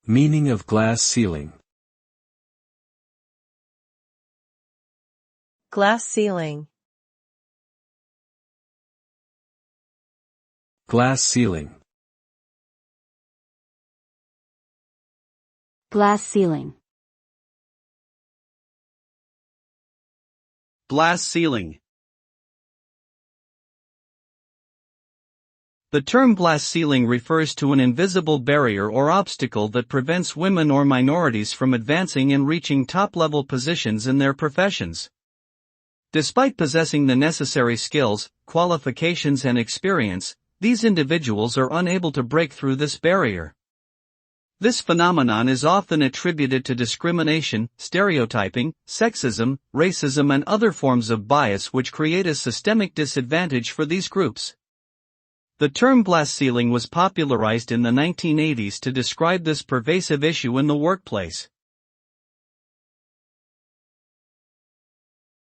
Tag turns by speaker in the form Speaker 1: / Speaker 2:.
Speaker 1: Meaning of glass ceiling.
Speaker 2: Glass ceiling.
Speaker 1: Glass ceiling.
Speaker 3: Glass ceiling.
Speaker 4: Glass ceiling. The term glass ceiling refers to an invisible barrier or obstacle that prevents women or minorities from advancing and reaching top-level positions in their professions. Despite possessing the necessary skills, qualifications and experience, these individuals are unable to break through this barrier. This phenomenon is often attributed to discrimination, stereotyping, sexism, racism and other forms of bias which create a systemic disadvantage for these groups. The term glass ceiling was popularized in the 1980s to describe this pervasive issue in the workplace.